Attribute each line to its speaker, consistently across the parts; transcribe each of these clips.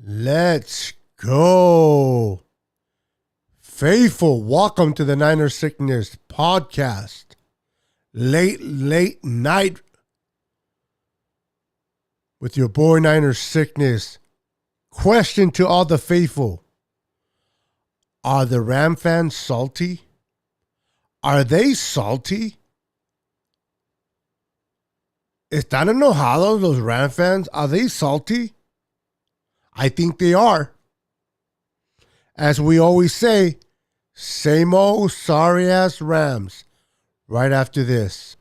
Speaker 1: Let's go. Faithful, welcome to the Niner Sickness podcast. Late night with your boy Niner Sickness. Question to all the faithful. Are the Ram fans salty? Are they salty? ¿Están enojados los Ram fans? Are they salty? I think they are. As we always say, same old sorry ass Rams. Right after this.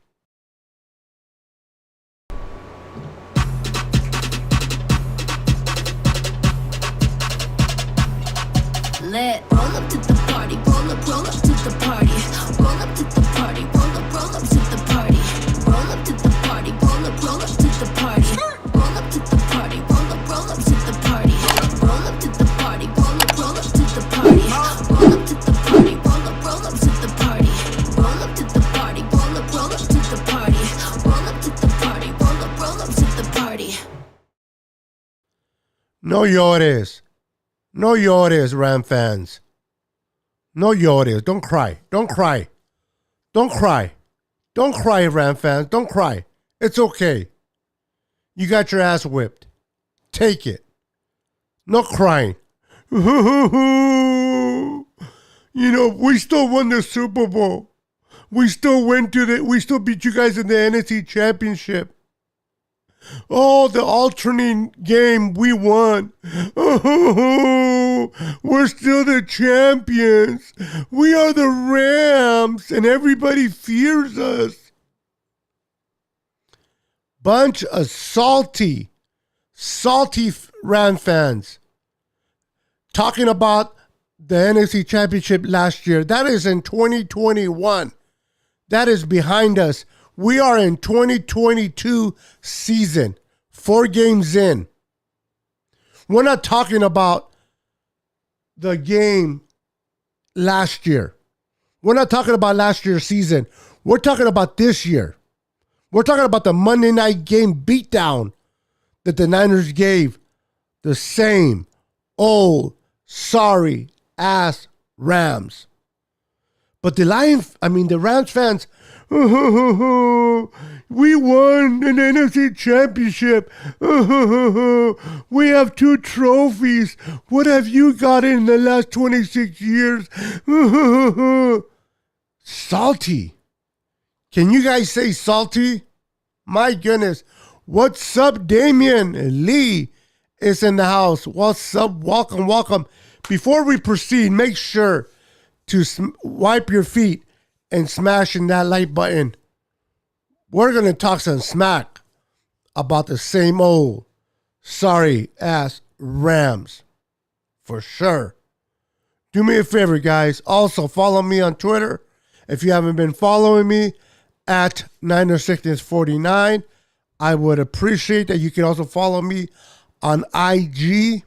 Speaker 2: Roll up to the party, roll up to the party, roll up to the party, roll up to the party, roll up to the party, roll up to the party, roll up to the party, roll up to the party, roll up to the party, roll up to the party, roll up to the party, roll up to the party, roll up to the party, roll up to the party, roll up to the party, roll up to the party.
Speaker 1: No llores. No llores, Ram fans. No llores. Don't cry. Don't cry. Don't cry. Don't cry, Ram fans. Don't cry. It's okay. You got your ass whipped. Take it. No crying. You know, we still won the Super Bowl. We still beat you guys in the NFC Championship. Oh, the alternating game, we won. Oh, we're still the champions. We are the Rams, and everybody fears us. Bunch of salty Ram fans. Talking about the NFC Championship last year. That is in 2021. That is behind us. We are in 2022 season, 4 games in. We're not talking about the game last year. We're not talking about last year's season. We're talking about this year. We're talking about the Monday night game beatdown that the Niners gave the same old sorry ass Rams. But the Rams fans, we won an NFC championship. We have 2 trophies. What have you got in the last 26 years? Salty. Can you guys say salty? My goodness. What's up, Damian? Lee is in the house. What's up? Welcome. Before we proceed, make sure to wipe your feet and smashing that like button. We're going to talk some smack about the same old sorry ass Rams. For sure. Do me a favor, guys. Also, follow me on Twitter. If you haven't been following me, at Niner649. I would appreciate that. You can also follow me on IG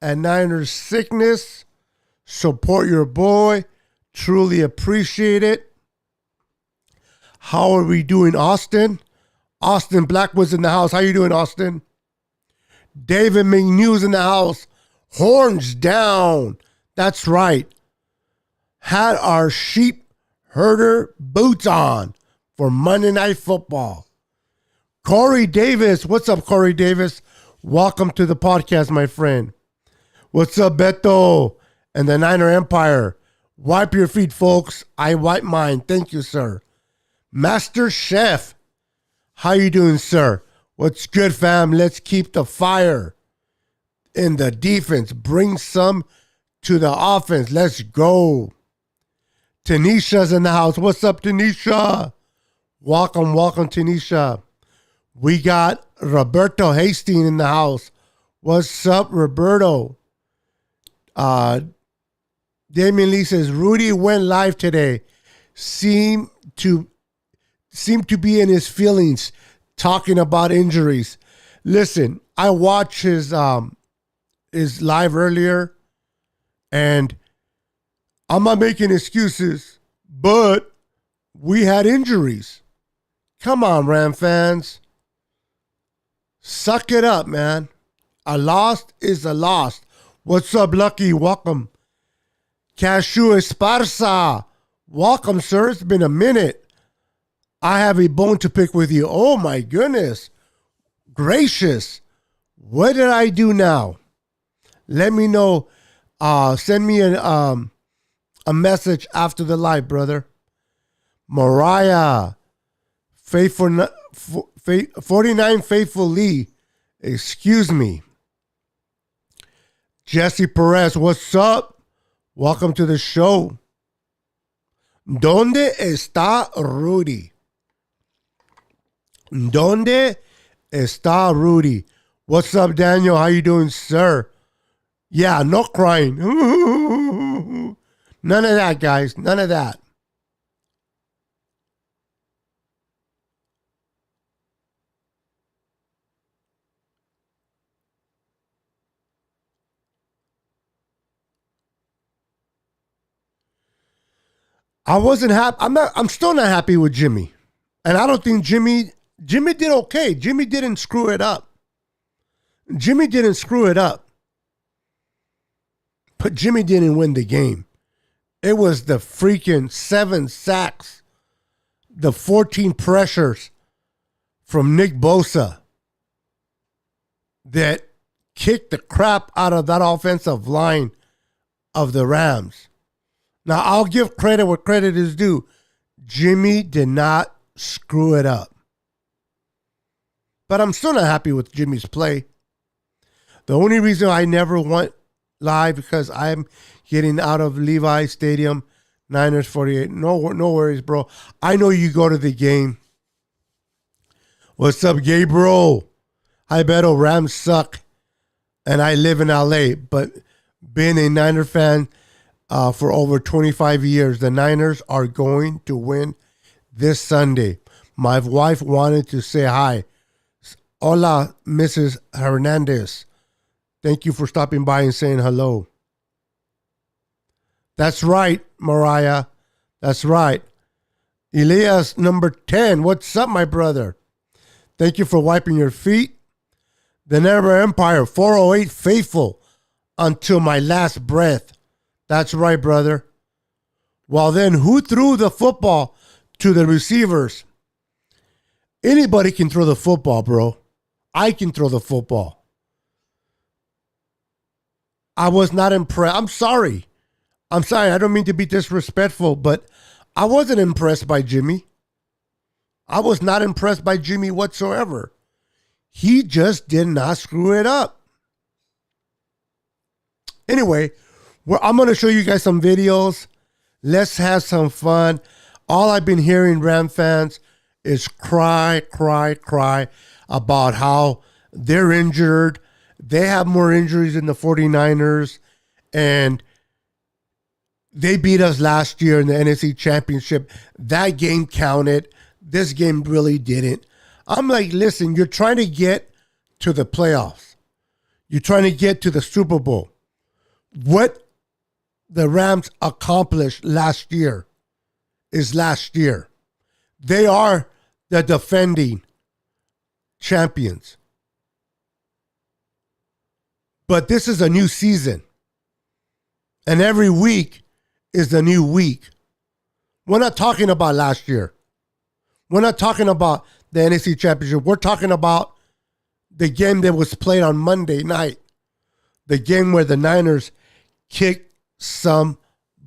Speaker 1: at Niner Sickness. Support your boy. Truly appreciate it. How are we doing, Austin? Austin Blackwood's in the house. How you doing, Austin? David McNew's in the house. Horns down. That's right. Had our sheep herder boots on for Monday Night Football. Corey Davis. What's up, Corey Davis? Welcome to the podcast, my friend. What's up, Beto and the Niner Empire? Wipe your feet, folks. I wipe mine. Thank you, sir. Master Chef. How you doing, sir? What's good, fam? Let's keep the fire in the defense. Bring some to the offense. Let's go. Tanisha's in the house. What's up, Tanisha? Welcome, Tanisha. We got Roberto Hastings in the house. What's up, Roberto? Damian Lee says, Rudy went live today. Seemed to be in his feelings, talking about injuries. Listen, I watched his live earlier, and I'm not making excuses, but we had injuries. Come on, Ram fans. Suck it up, man. A lost is a lost. What's up, Lucky? Welcome. Cashew Esparza. Welcome, sir. It's been a minute. I have a bone to pick with you. Oh, my goodness. Gracious. What did I do now? Let me know. Send me a message after the live, brother. Mariah. 49 Faithful Lee. Excuse me. Jesse Perez, what's up? Welcome to the show. ¿Dónde está Rudy? ¿Dónde está Rudy? What's up, Daniel? How you doing, sir? Yeah, no crying. None of that, guys. None of that. I wasn't happy. I'm still not happy with Jimmy. And I don't think Jimmy did okay. Jimmy didn't screw it up. Jimmy didn't screw it up. But Jimmy didn't win the game. It was the freaking 7 sacks, the 14 pressures from Nick Bosa that kicked the crap out of that offensive line of the Rams. Now, I'll give credit where credit is due. Jimmy did not screw it up. But I'm still not happy with Jimmy's play. The only reason I never went live because I'm getting out of Levi Stadium, Niners 48. No worries, bro. I know you go to the game. What's up, Gabriel? Hi, Beto. Rams suck. And I live in LA. But being a Niner fan for over 25 years, the Niners are going to win this Sunday. My wife wanted to say hi. Hola, Mrs. Hernandez. Thank you for stopping by and saying hello. That's right, Mariah. That's right. Elias, number 10. What's up, my brother? Thank you for wiping your feet. The Never Empire, 408 faithful until my last breath. That's right, brother. Well, then, who threw the football to the receivers? Anybody can throw the football, bro. I can throw the football. I was not impressed. I'm sorry. I don't mean to be disrespectful, but I wasn't impressed by Jimmy. I was not impressed by Jimmy whatsoever. He just did not screw it up. Anyway, I'm going to show you guys some videos. Let's have some fun. All I've been hearing, Ram fans, is cry about how they're injured. They have more injuries than the 49ers, and they beat us last year in the NFC Championship. That game counted. This game really didn't. I'm like, listen, you're trying to get to the playoffs. You're trying to get to the Super Bowl. What the Rams accomplished last year is last year. They are the defending champions. But this is a new season. And every week is a new week. We're not talking about last year. We're not talking about the NFC Championship. We're talking about the game that was played on Monday night. The game where the Niners kicked some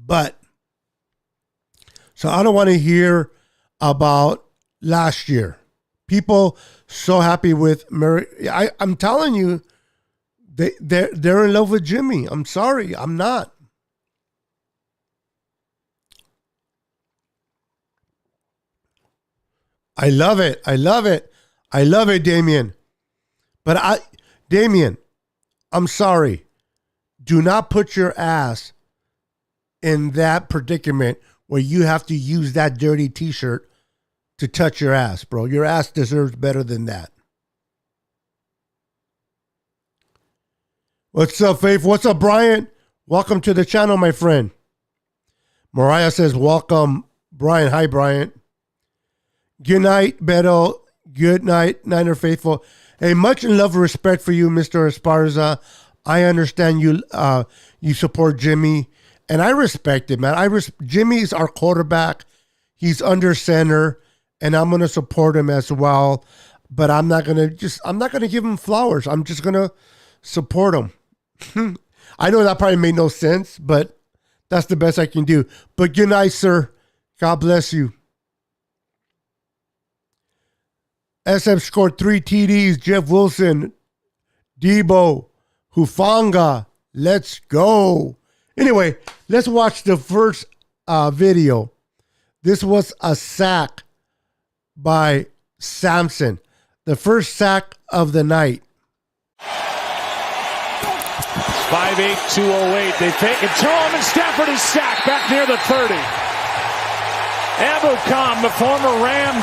Speaker 1: butt. So I don't want to hear about last year. People so happy with Murray. I'm telling you, they're in love with Jimmy. I'm sorry, I'm not. I love it. I love it. I love it, Damien. But Damien, I'm sorry. Do not put your ass in that predicament where you have to use that dirty t-shirt to touch your ass, bro. Your ass deserves better than that. What's up, Faith? What's up, Brian? Welcome to the channel, my friend. Mariah says, welcome, Brian. Hi, Brian. Good night, Beto. Good night, Niner Faithful. Hey, much love and respect for you, Mr. Esparza. I understand you support Jimmy, and I respect it, man. Jimmy's our quarterback. He's under center, and I'm gonna support him as well. But I'm not gonna give him flowers. I'm just gonna support him. I know that probably made no sense, but that's the best I can do. But good night, sir. God bless you. SF scored 3 TDs. Jeff Wilson, Debo, Hufanga. Let's go. Anyway, let's watch the first video. This was a sack by Samson. The first sack of the night.
Speaker 3: 5'8", 208. They fake it to him, and Stafford is sacked back near the 30. Abu the former Ram.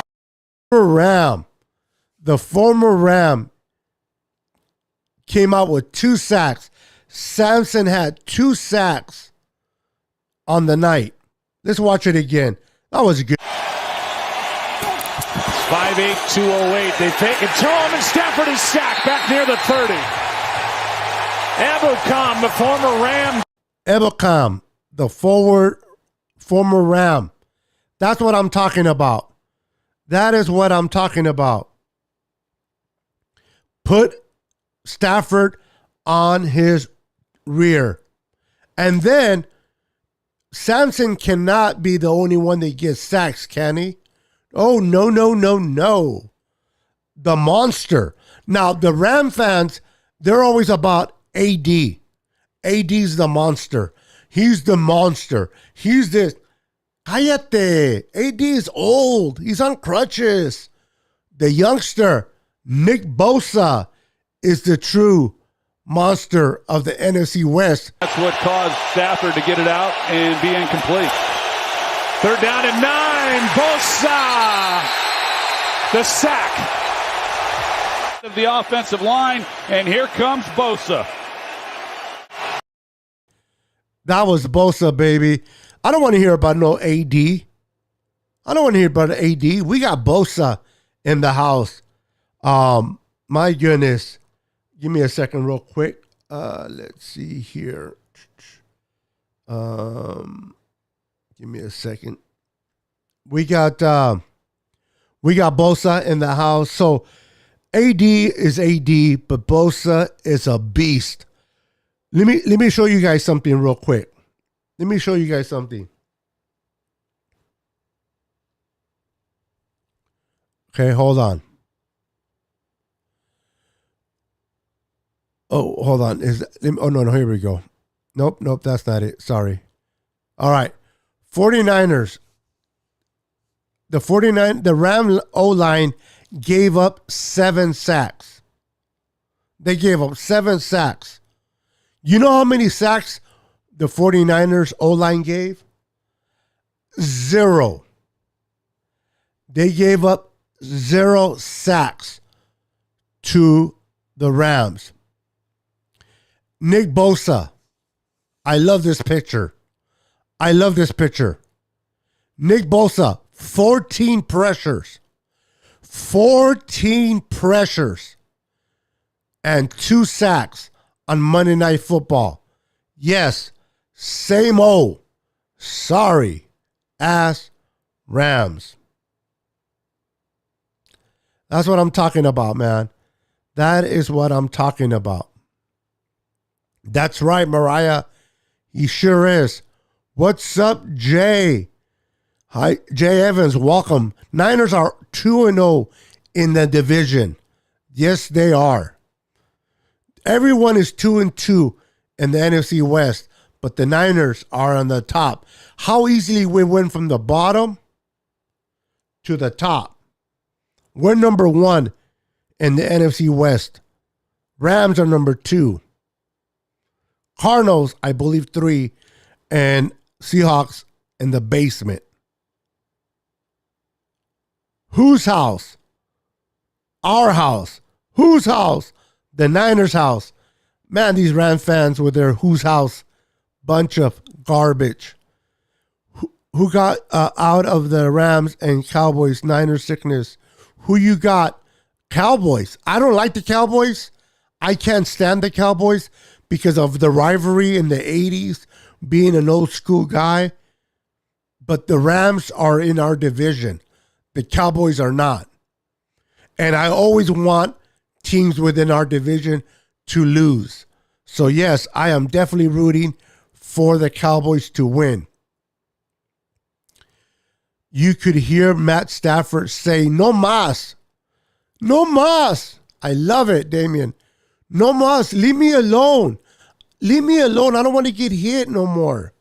Speaker 1: The former Ram came out with 2 sacks. Samson had 2 sacks on the night. Let's watch it again. That was good.
Speaker 3: 5'8", 208. They fake it to him, and Stafford is sacked back near the 30. Abu the former Ram.
Speaker 1: Abu the former Ram. That's what I'm talking about. That is what I'm talking about. Put Stafford on his rear. And then Samson cannot be the only one that gets sacks, can he? Oh, no. The monster. Now, the Ram fans, they're always about AD. AD's the monster. He's the monster. He's this. Cállate. AD is old. He's on crutches. The youngster, Nick Bosa, is the true monster of the NFC West.
Speaker 3: That's what caused Stafford to get it out and be incomplete. 3rd down and 9. Bosa. The sack of the offensive line, and here comes Bosa.
Speaker 1: That was Bosa, baby. I don't want to hear about no AD. I don't want to hear about AD. We got Bosa in the house. My goodness. Give me a second real quick. Let's see here. Give me a second. We got Bosa in the house. So AD is AD, but Bosa is a beast. Let me show you guys something real quick. Let me show you guys something. Okay, hold on. Oh, hold on. Oh, no, here we go. Nope, that's not it. Sorry. All right. 49ers. The Ram O-line gave up 7 sacks. They gave up 7 sacks. You know how many sacks the 49ers O-line gave? 0. They gave up 0 sacks to the Rams. Nick Bosa. I love this picture. Nick Bosa, 14 pressures. 14 pressures. And 2 sacks on Monday Night Football. Yes, same old sorry ass Rams. That's what I'm talking about, man. That is what I'm talking about. That's right, Mariah. He sure is. What's up, Jay? Hi, Jay Evans. Welcome. Niners are 2-0 in the division. Yes, they are. Everyone is 2-2 in the NFC West, but the Niners are on the top. How easily we went from the bottom to the top. We're number 1 in the NFC West. Rams are number 2. Cardinals, I believe, 3, and Seahawks in the basement. Whose house? Our house. Whose house? The Niners' house. Man, these Ram fans with their whose house bunch of garbage. Who got out of the Rams and Cowboys Niners sickness? Who you got Cowboys. I don't like the Cowboys. I can't stand the Cowboys because of the rivalry in the 80s, being an old school guy. But the Rams are in our division. The Cowboys are not. And I always want teams within our division to lose. So yes, I am definitely rooting for the Cowboys to win. You could hear Matt Stafford say, "No mas. No mas." I love it, Damien. No mas. Leave me alone. Leave me alone. I don't want to get hit no more.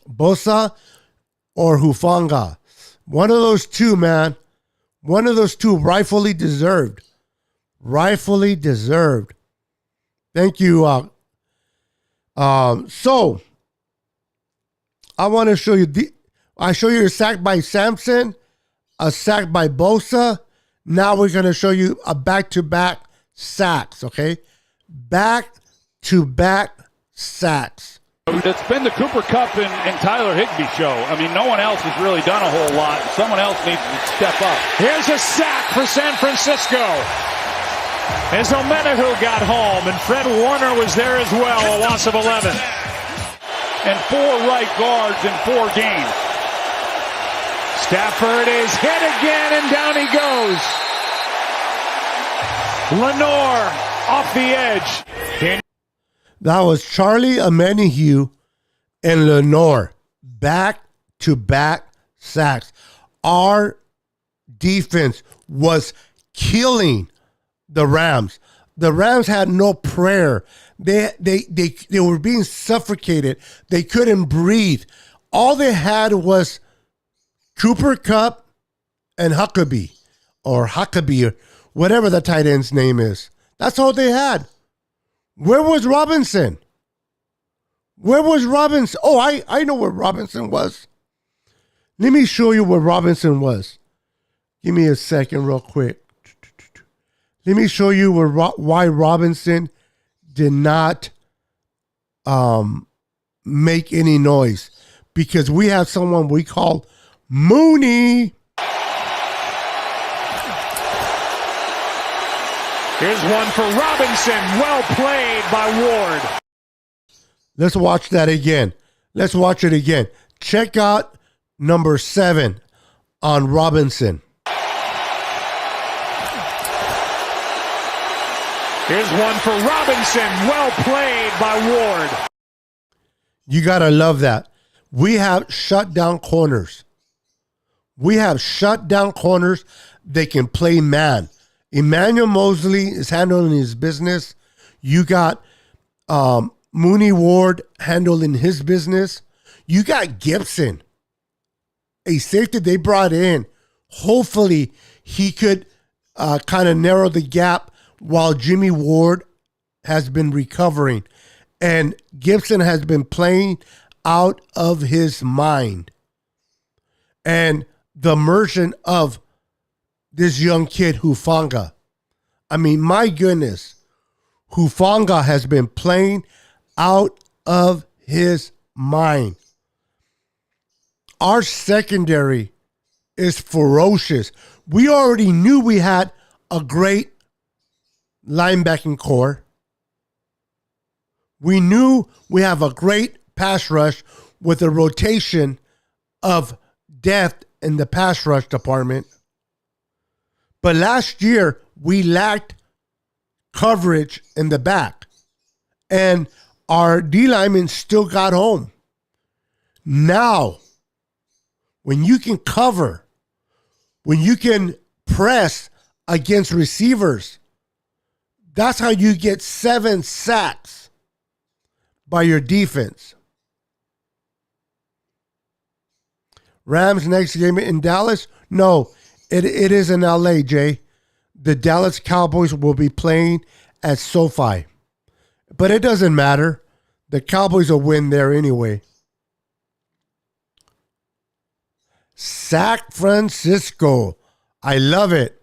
Speaker 1: Bosa or Hufanga. One of those two, man. One of those two, rightfully deserved. Rightfully deserved. Thank you. So, I want to show you. I show you a sack by Sampson, a sack by Bosa. Now we're going to show you a back-to-back sacks, okay? Back-to-back sacks.
Speaker 3: It's been the Cooper Kupp and Tyler Higbee show. I mean, no one else has really done a whole lot. Someone else needs to step up. Here's a sack for San Francisco. As Omenahu got home, and Fred Warner was there as well, a loss of 11. And 4 right guards in 4 games. Stafford is hit again, and down he goes. Lenore off the edge.
Speaker 1: That was Charlie Omenahu and Lenore. Back-to-back sacks. Our defense was killing the Rams. The Rams had no prayer. They were being suffocated. They couldn't breathe. All they had was Cooper Kupp and Huckabee, or whatever the tight end's name is. That's all they had. Where was Robinson? Where was Robinson? Oh, I know where Robinson was. Let me show you where Robinson was. Give me a second real quick. Let me show you why Robinson did not make any noise. Because we have someone we call Mooney.
Speaker 3: Here's one for Robinson. Well played by Ward.
Speaker 1: Let's watch that again. Let's watch it again. Check out number 7 on Robinson.
Speaker 3: Here's one for Robinson. Well played by Ward.
Speaker 1: You got to love that. We have shut down corners. We have shut down corners. They can play man. Emmanuel Mosley is handling his business. You got Mooney Ward handling his business. You got Gibson, a safety they brought in. Hopefully, he could kind of narrow the gap while Jimmy Ward has been recovering. And Gibson has been playing out of his mind. And the immersion of this young kid, Hufanga. I mean, my goodness. Hufanga has been playing out of his mind. Our secondary is ferocious. We already knew we had a great linebacking core. We knew we have a great pass rush with a rotation of depth in the pass rush department. But last year, we lacked coverage in the back. And our D linemen still got home. Now, when you can cover, when you can press against receivers, that's how you get 7 sacks by your defense. Rams next game in Dallas? No, it is in LA, Jay. The Dallas Cowboys will be playing at SoFi. But it doesn't matter. The Cowboys will win there anyway. San Francisco. I love it.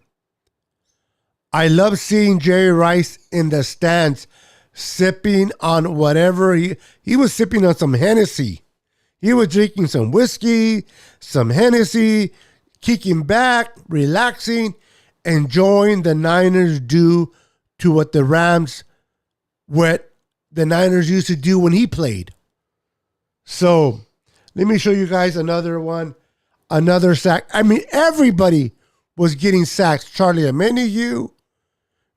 Speaker 1: I love seeing Jerry Rice in the stands sipping on whatever. He was sipping on some Hennessy. He was drinking some whiskey, some Hennessy, kicking back, relaxing, enjoying the Niners do to what the Niners used to do when he played. So let me show you guys another one, another sack. I mean, everybody was getting sacks. Charlie Omenihu,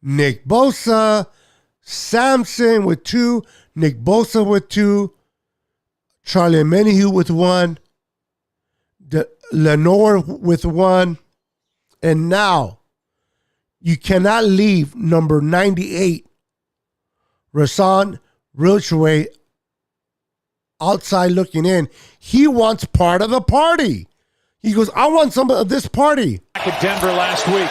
Speaker 1: Nick Bosa, Samson with 2, Nick Bosa with 2, Charlie Omenihu with 1, Lenore with 1, and now you cannot leave number 98, Rasan Rilchway, outside looking in. He wants part of the party. He goes, I want some of this party.
Speaker 3: Back at Denver last week.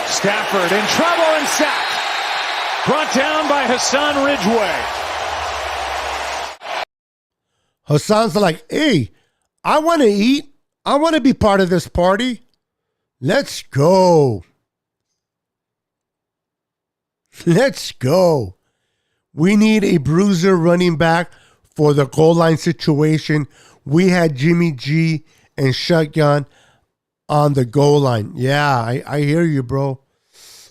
Speaker 3: Stafford in trouble and sacked. Brought down by Hassan Ridgeway.
Speaker 1: Hassan's like, hey, I want to eat. I want to be part of this party. Let's go. Let's go. We need a bruiser running back for the goal line situation. We had Jimmy G and Shotgun on the goal line. Yeah, I hear you, bro.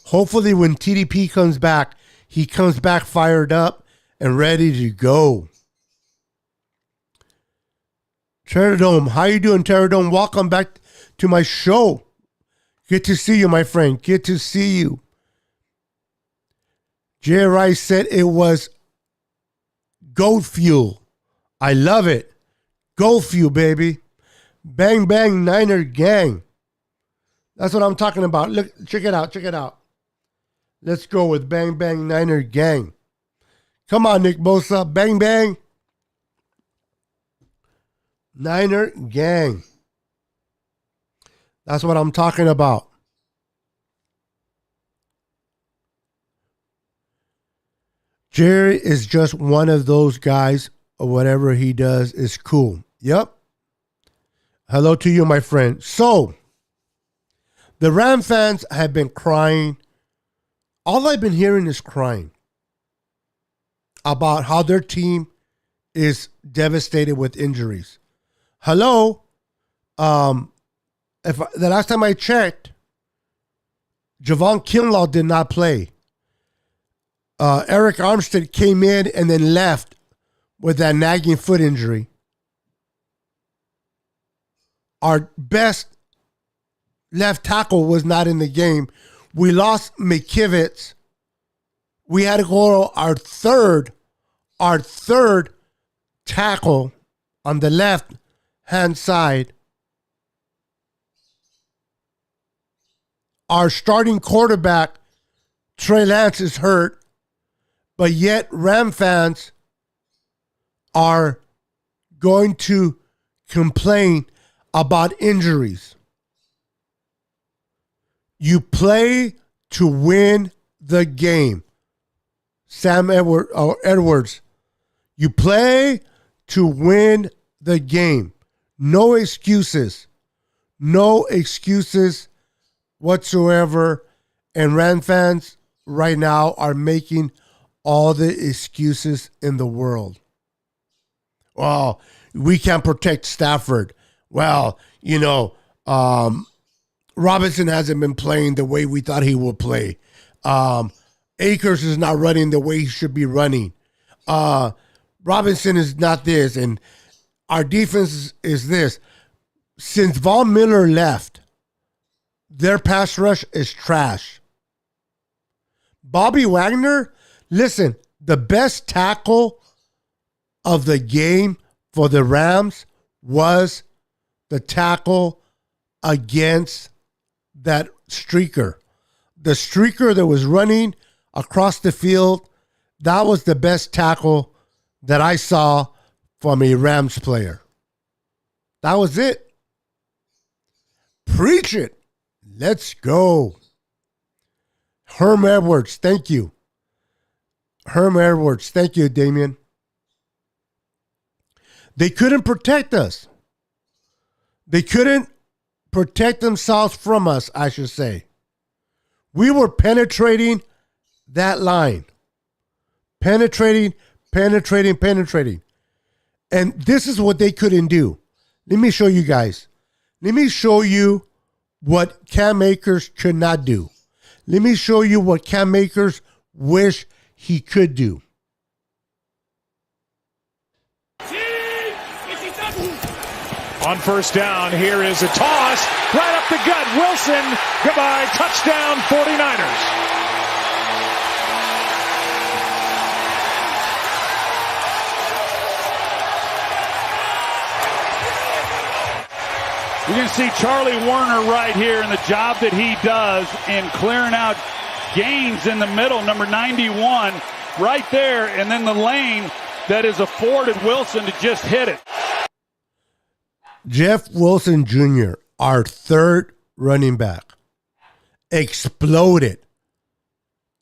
Speaker 1: Hopefully when TDP comes back, he comes back fired up and ready to go. Terradome, how you doing, Terradome? Welcome back to my show. Good to see you, my friend. Good to see you. Jay Rice said it was goat fuel. I love it. Goat fuel, baby. Bang, bang, Niner gang. That's what I'm talking about. Look, check it out. Check it out. Let's go with bang, bang, Niner gang. Come on, Nick Bosa. Bang, bang. Niner gang. That's what I'm talking about. Jerry is just one of those guys, or whatever he does is cool. Yep. Hello to you, my friend. So, the Ram fans have been crying. All I've been hearing is crying about how their team is devastated with injuries. Hello? The last time I checked, Javon Kinlaw did not play. Eric Armstead came in and then left with that nagging foot injury. Our best left tackle was not in the game. We lost McKivitz. We had to go our third tackle on the left hand side. Our starting quarterback, Trey Lance, is hurt, but yet Ram fans are going to complain about injuries. You play to win the game. Sam Edwards. You play to win the game. No excuses. No excuses whatsoever. And Ram fans right now are making all the excuses in the world. Well, we can't protect Stafford. Well, Robinson hasn't been playing the way we thought he would play. Akers is not running the way he should be running. Robinson is not this, and our defense is this. Since Von Miller left, their pass rush is trash. Bobby Wagner, listen, the best tackle of the game for the Rams was the tackle against that streaker. The streaker that was running across the field, that was the best tackle that I saw from a Rams player. That was it. Preach it. Let's go. Herm Edwards, thank you. Herm Edwards, thank you, Damien. They couldn't protect us. They couldn't protect themselves from us, I should say. We were penetrating that line. Penetrating. And this is what they couldn't do. Let me show you guys. Let me show you what Cam Akers could not do. Let me show you what Cam Akers wish he could do.
Speaker 3: On first down, here is a toss. Right up the gut. Wilson. Goodbye. Touchdown 49ers. You can see Charlie Warner right here in the job that he does in clearing out gains in the middle. Number 91 right there. And then the lane that is afforded Wilson to just hit it.
Speaker 1: Jeff Wilson Jr., our third running back, exploded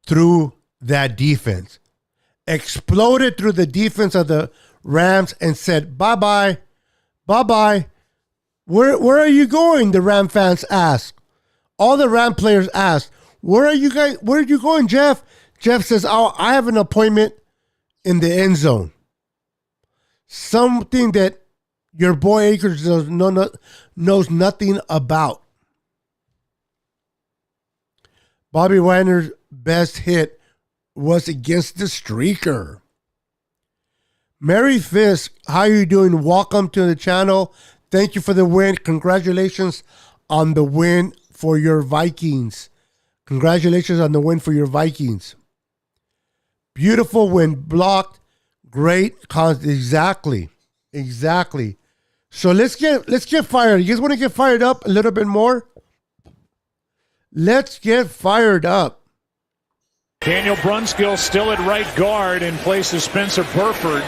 Speaker 1: through that defense. Exploded through the defense of the Rams and said, bye-bye, bye-bye. Where are you going? The Ram fans asked. All the Ram players asked, where are you going, Jeff? Jeff says, oh, I have an appointment in the end zone. Something that your boy Akers knows nothing about. Bobby Wagner's best hit was against the streaker. Mary Fisk, how are you doing? Welcome to the channel. Thank you for the win. Congratulations on the win for your Vikings. Congratulations on the win for your Vikings. Beautiful win, blocked. Great. Exactly. So let's get fired. You guys want to get fired up a little bit more? Let's get fired up.
Speaker 3: Daniel Brunskill still at right guard in place of Spencer Burford,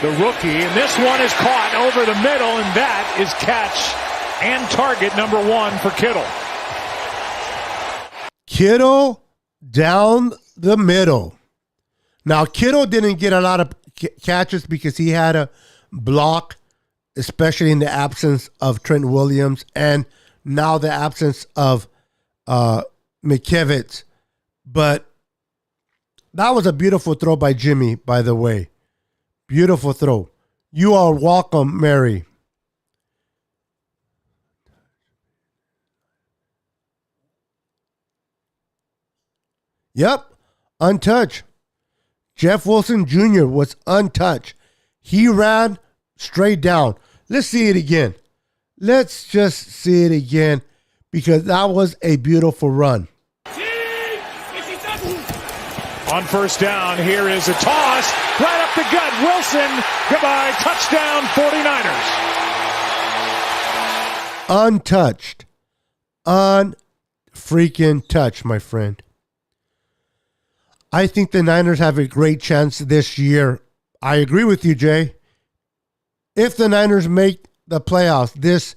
Speaker 3: the rookie. And this one is caught over the middle, and that is catch and target number 1 for Kittle.
Speaker 1: Kittle down the middle. Now, Kittle didn't get a lot of catches because he had a block, especially in the absence of Trent Williams and now the absence of McKivitz. But that was a beautiful throw by Jimmy, by the way. Beautiful throw. You are welcome, Mary. Yep, untouched. Jeff Wilson Jr. was untouched. He ran straight down. Let's see it again. Let's just see it again because that was a beautiful run.
Speaker 3: On first down, here is a toss. Right up the gut. Wilson. Goodbye. Touchdown 49ers.
Speaker 1: Untouched. Unfreaking touch, my friend. I think the Niners have a great chance this year. I agree with you, Jay. If the Niners make the playoffs, this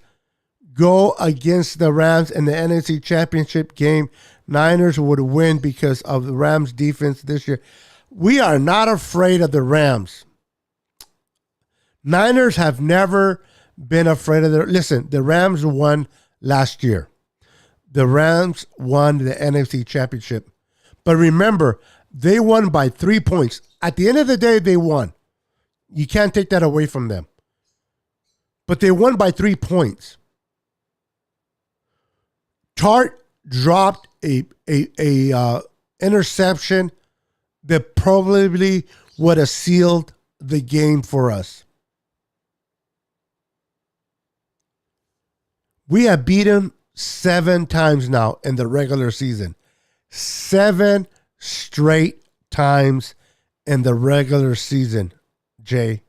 Speaker 1: go against the Rams in the NFC Championship game, Niners would win because of the Rams defense this year. We are not afraid of the Rams. Niners have never been afraid of listen, the Rams won last year. The Rams won the NFC Championship. But remember, they won by 3 points. At the end of the day, they won. You can't take that away from them. But they won by 3 points. Tart dropped a interception that probably would have sealed the game for us. We have beaten 7 times now in the regular season. 7 straight times in the regular season, Jay.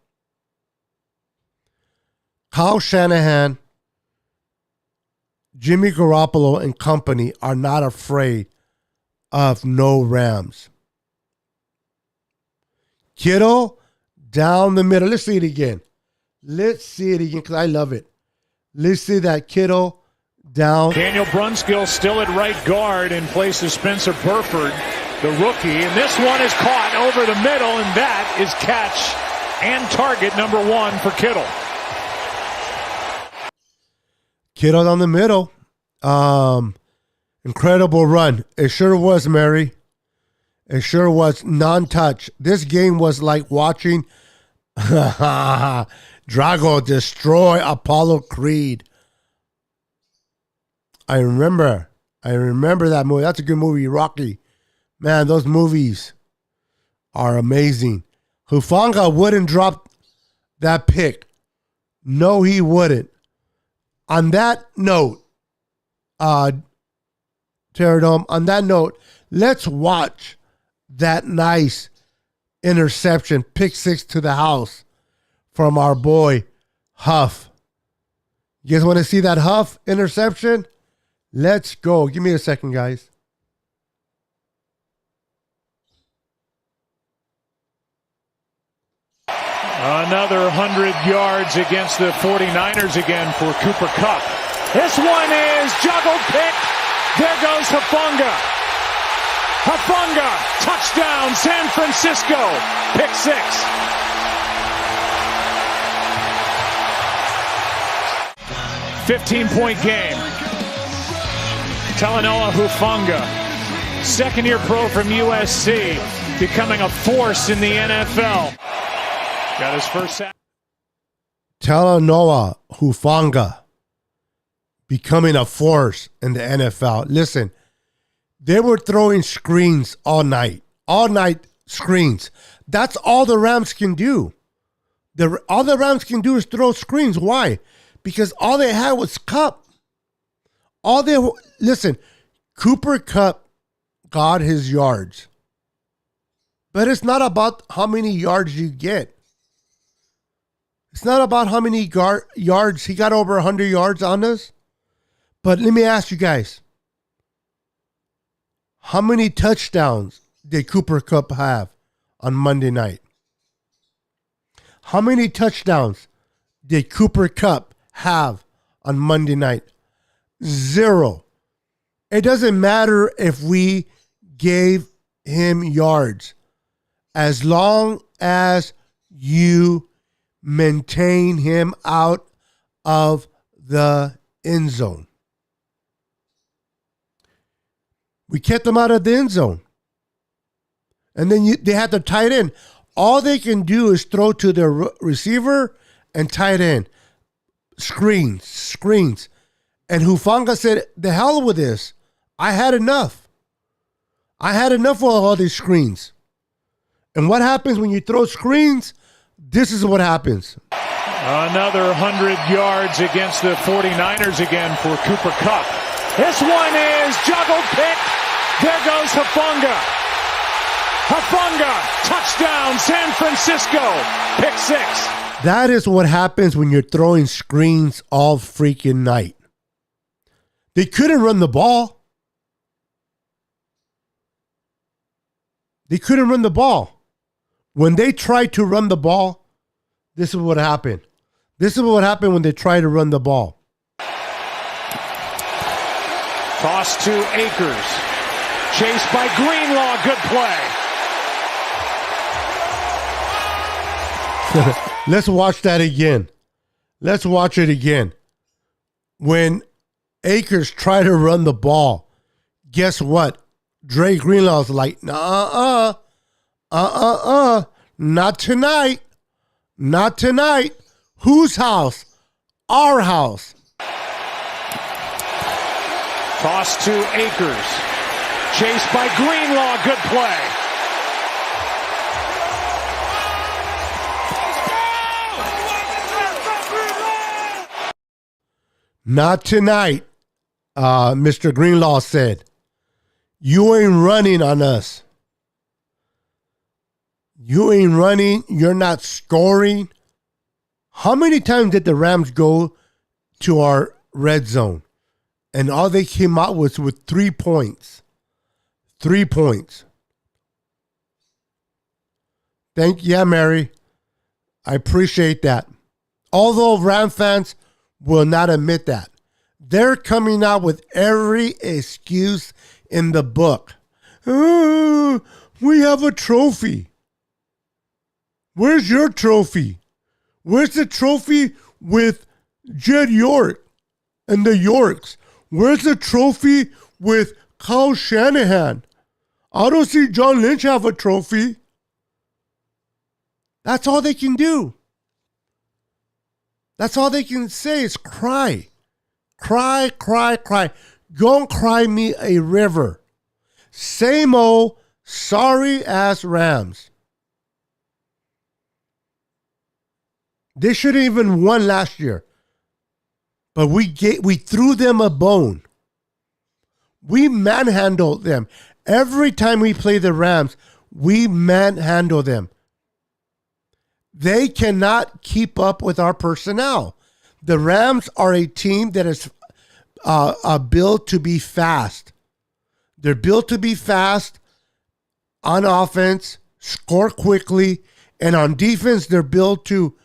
Speaker 1: Kyle Shanahan, Jimmy Garoppolo, and company are not afraid of no Rams. Kittle down the middle. Let's see it again. Let's see it again because I love it. Let's see that Kittle down.
Speaker 3: Daniel Brunskill still at right guard in place of Spencer Burford, the rookie. And this one is caught over the middle, and that is catch and target number 1 for Kittle.
Speaker 1: Kittle down the middle. Incredible run. It sure was, Mary. It sure was. Non-touch. This game was like watching Drago destroy Apollo Creed. I remember that movie. That's a good movie, Rocky. Man, those movies are amazing. Hufanga wouldn't drop that pick. No, he wouldn't. On that note, Terradome, on that note, let's watch that nice interception, pick six to the house from our boy Huff. You guys want to see that Huff interception? Let's go. Give me a second, guys.
Speaker 3: Another 100 yards against the 49ers again for Cooper Kupp. This one is juggled, picked. There goes Hufanga. Hufanga, touchdown, San Francisco. Pick six. $15-point game. Talanoa Hufanga, second-year pro from USC, becoming a force in the NFL. Got his first sack.
Speaker 1: Talanoa Hufanga becoming a force in the NFL. Listen, they were throwing screens all night. All night screens. That's all the Rams can do. All the Rams can do is throw screens. Why? Because all they had was Kupp. Listen, Cooper Kupp got his yards. But it's not about how many yards you get. It's not about how many yards. He got over 100 yards on us. But let me ask you guys. How many touchdowns did Cooper Kupp have on Monday night? How many touchdowns did Cooper Kupp have on Monday night? 0. It doesn't matter if we gave him yards. As long as you maintain him out of the end zone. We kept them out of the end zone. And then they had the tight end. All they can do is throw to their receiver and tight end. Screens. And Hufanga said, the hell with this. I had enough. I had enough of all these screens. And what happens when you throw screens? This is what happens.
Speaker 3: Another 100 yards against the 49ers again for Cooper Kupp. This one is juggled, picked. There goes Hufanga. Hufanga, touchdown, San Francisco. Pick six.
Speaker 1: That is what happens when you're throwing screens all freaking night. They couldn't run the ball. When they tried to run the ball, this is what happened. This is what happened when they tried to run the ball.
Speaker 3: Toss to Akers. Chased by Greenlaw. Good play.
Speaker 1: Let's watch that again. Let's watch it again. When Akers tried to run the ball, guess what? Dre Greenlaw's like, not tonight. Not tonight. Whose house? Our house.
Speaker 3: Toss to Akers. Chased by Greenlaw. Good play.
Speaker 1: Not tonight, Mr. Greenlaw said. You ain't running on us. You ain't running. You're not scoring. How many times did the Rams go to our red zone? And all they came out was with 3 points. 3 points. Yeah, Mary. I appreciate that. Although Ram fans will not admit that. They're coming out with every excuse in the book. Oh, we have a trophy. Where's your trophy? Where's the trophy with Jed York and the Yorks? Where's the trophy with Kyle Shanahan? I don't see John Lynch have a trophy. That's all they can do. That's all they can say is cry. Cry, cry, cry. Go and cry me a river. Same old sorry ass Rams. They should have even won last year. But we threw them a bone. We manhandled them. Every time we play the Rams, we manhandle them. They cannot keep up with our personnel. The Rams are a team that is built to be fast. They're built to be fast on offense, score quickly, and on defense, they're built to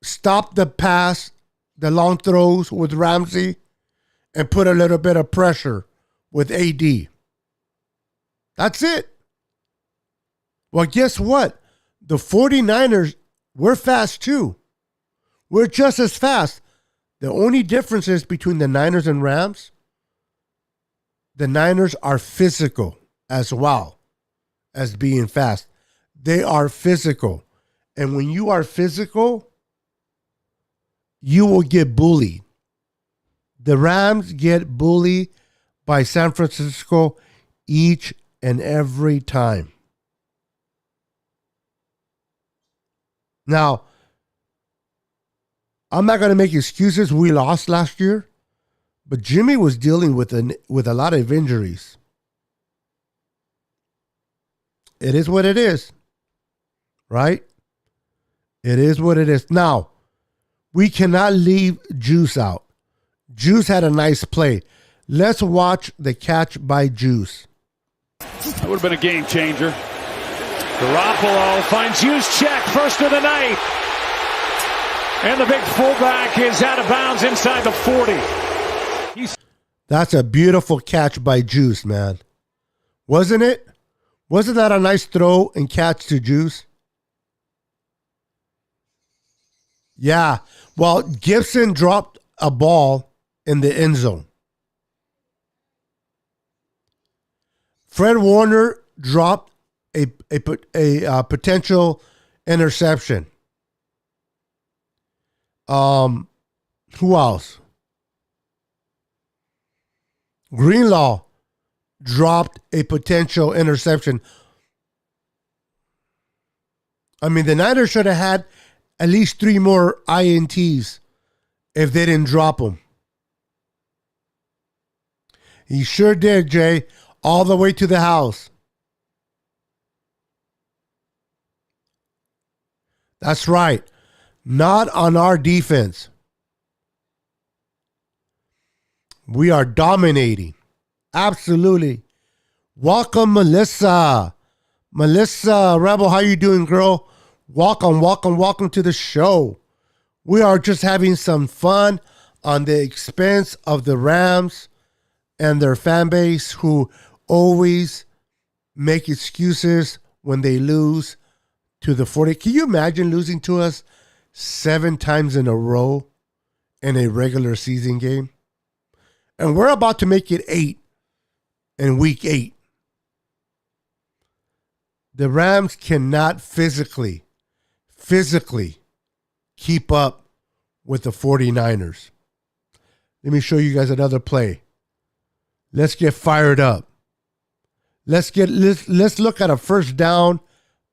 Speaker 1: stop the pass, the long throws with Ramsey, and put a little bit of pressure with AD. That's it. Well, guess what? The 49ers, we're fast too. We're just as fast. The only difference is between the Niners and Rams, the Niners are physical as well as being fast. They are physical. And when you are physical, you will get bullied. The Rams get bullied by San Francisco each and every time. Now, I'm not going to make excuses. We lost last year, but Jimmy was dealing with a lot of injuries. It is what it is, right? It is what it is. Now, we cannot leave Juice out. Juice had a nice play. Let's watch the catch by Juice.
Speaker 3: That would have been a game changer. Garoppolo finds Juice check, first of the night. And the big fullback is out of bounds inside the 40.
Speaker 1: That's a beautiful catch by Juice, man. Wasn't it? Wasn't that a nice throw and catch to Juice? Yeah. Well, Gibson dropped a ball in the end zone. Fred Warner dropped a potential interception. Who else? Greenlaw dropped a potential interception. I mean, the Niners should have had at least 3 more INTs if they didn't drop them. He sure did, Jay, all the way to the house. That's right. Not on our defense. We are dominating. Absolutely. Welcome, Melissa. Melissa Rebel, how you doing, girl? Welcome to the show. We are just having some fun on the expense of the Rams and their fan base who always make excuses when they lose to the 40. Can you imagine losing to us 7 times in a row in a regular season game? And we're about to make it 8 in week 8. The Rams cannot physically keep up with the 49ers. Let me show you guys another play. Let's get fired up. Let's look at a first down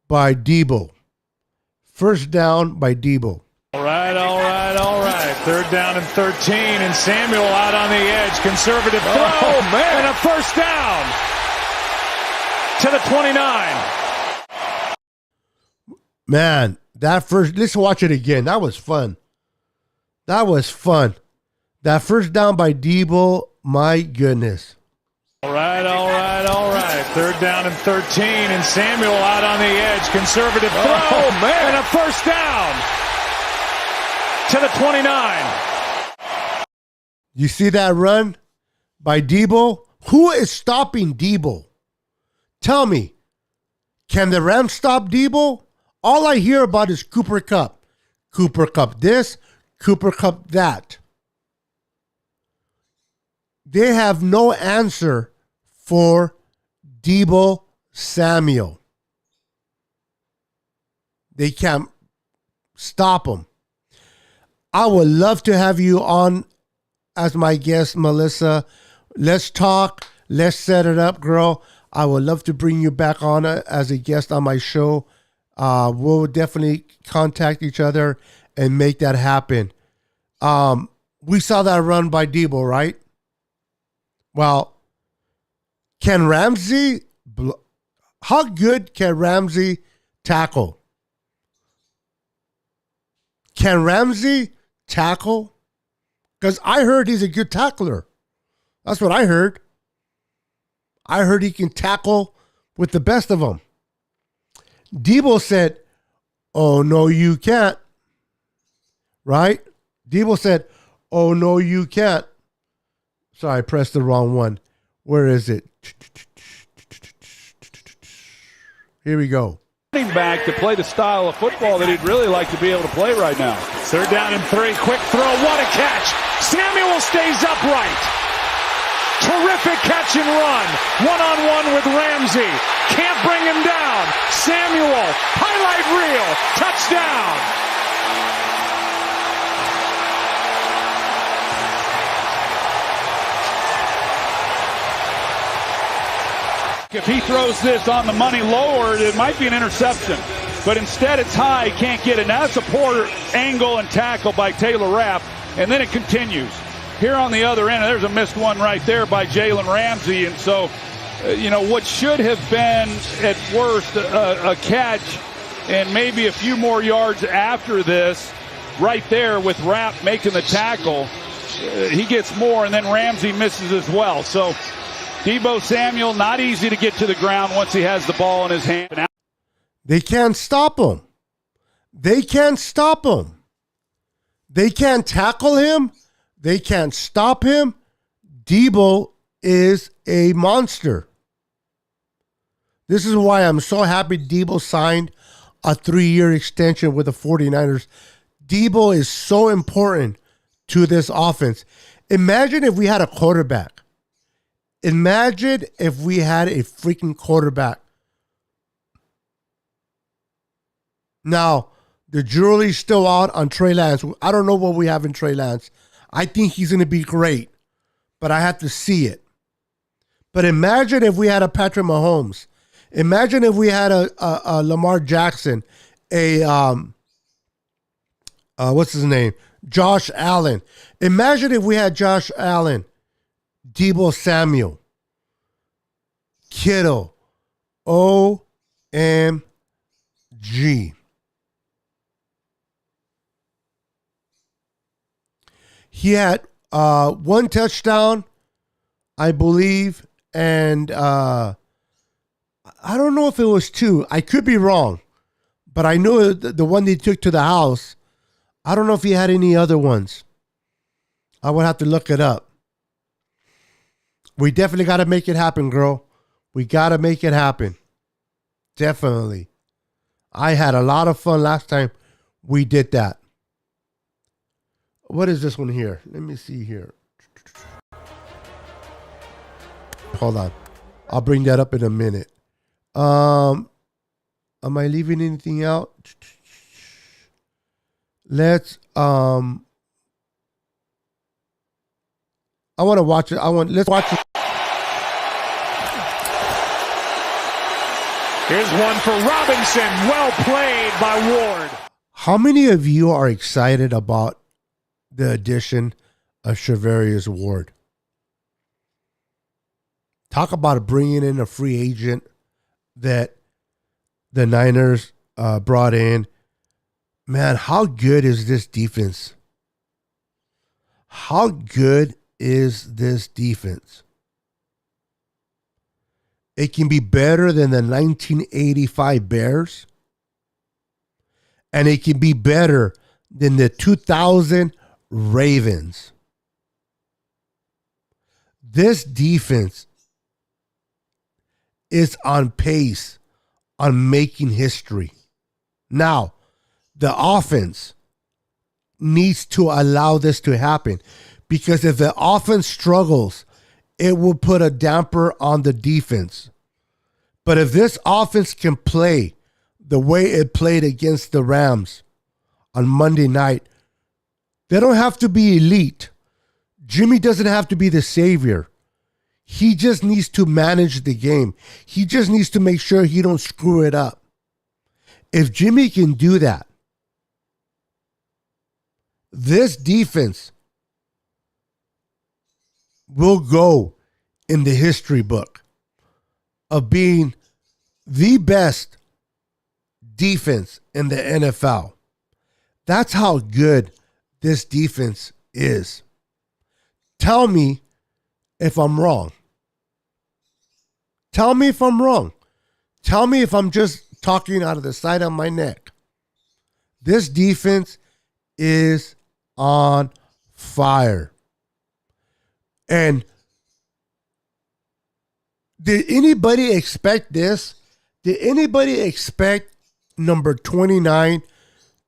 Speaker 1: by Debo. First down by Debo.
Speaker 3: All right. 3rd down and 13, and Samuel out on the edge. Conservative throw, and a first down to the 29.
Speaker 1: Man, let's watch it again. That was fun. That first down by Debo, my goodness.
Speaker 3: All right. 3rd down and 13, and Samuel out on the edge. Conservative throw, and a first down to the 29.
Speaker 1: You see that run by Debo? Who is stopping Debo? Tell me, can the Rams stop Debo? All I hear about is Cooper Kupp. Cooper Kupp this, Cooper Kupp that. They have no answer for Debo Samuel. They can't stop him. I would love to have you on as my guest, Melissa. Let's talk. Let's set it up, girl. I would love to bring you back on as a guest on my show. We'll definitely contact each other and make that happen. We saw that run by Debo, right? Well, can Ramsey, how good can Ramsey tackle? Can Ramsey tackle? Because I heard he's a good tackler. That's what I heard. I heard he can tackle with the best of them. Debo said, oh, no, you can't. Right? Debo said, oh, no, you can't. Sorry, I pressed the wrong one. Where is it? Here we go.
Speaker 3: Running back to play the style of football that he'd really like to be able to play right now. 3rd down and 3. Quick throw. What a catch. Samuel stays upright. Terrific catch and run. One-on-one with Ramsey. Can't bring him down. Samuel. Highlight reel. Touchdown. If he throws this on the money lowered, it might be an interception. But instead, it's high. He can't get it. Now, that's a poor angle and tackle by Taylor Rapp. And then it continues. Here on the other end, there's a missed one right there by Jalen Ramsey. And so, what should have been, at worst, a catch and maybe a few more yards after this, right there with Rapp making the tackle, he gets more, and then Ramsey misses as well. So, Debo Samuel, not easy to get to the ground once he has the ball in his hand.
Speaker 1: They can't stop him. They can't stop him. They can't tackle him. They can't stop him. Debo is a monster. This is why I'm so happy Debo signed a 3-year extension with the 49ers. Debo is so important to this offense. Imagine if we had a quarterback. Imagine if we had a freaking quarterback. Now, the jury's still out on Trey Lance. I don't know what we have in Trey Lance. I think he's going to be great, but I have to see it. But imagine if we had a Patrick Mahomes. Imagine if we had a Lamar Jackson, what's his name? Josh Allen. Imagine if we had Josh Allen, Debo Samuel, Kittle, OMG. He had 1 touchdown, I believe, and I don't know if it was 2. I could be wrong, but I know the one they took to the house. I don't know if he had any other ones. I would have to look it up. We definitely got to make it happen, girl. We got to make it happen. Definitely. I had a lot of fun last time we did that. What is this one here? Let me see here. Hold on. I'll bring that up in a minute. Am I leaving anything out? Let's I want to watch it. Let's watch it.
Speaker 3: Here's one for Robinson. Well played by Ward.
Speaker 1: How many of you are excited about the addition of Charvarius Ward? Talk about bringing in a free agent that the Niners brought in. Man, how good is this defense? How good is this defense? It can be better than the 1985 Bears. And it can be better than the 2000 Ravens. This defense is on pace on making history. Now, the offense needs to allow this to happen, because if the offense struggles, it will put a damper on the defense. But if this offense can play the way it played against the Rams on Monday night, they don't have to be elite. Jimmy doesn't have to be the savior. He just needs to manage the game. He just needs to make sure he don't screw it up. If Jimmy can do that, this defense will go in the history book of being the best defense in the NFL. That's how good this defense is. Tell me if I'm wrong. Tell me if I'm wrong. Tell me if I'm just talking out of the side of my neck. This defense is on fire. And did anybody expect this? Did anybody expect number 29,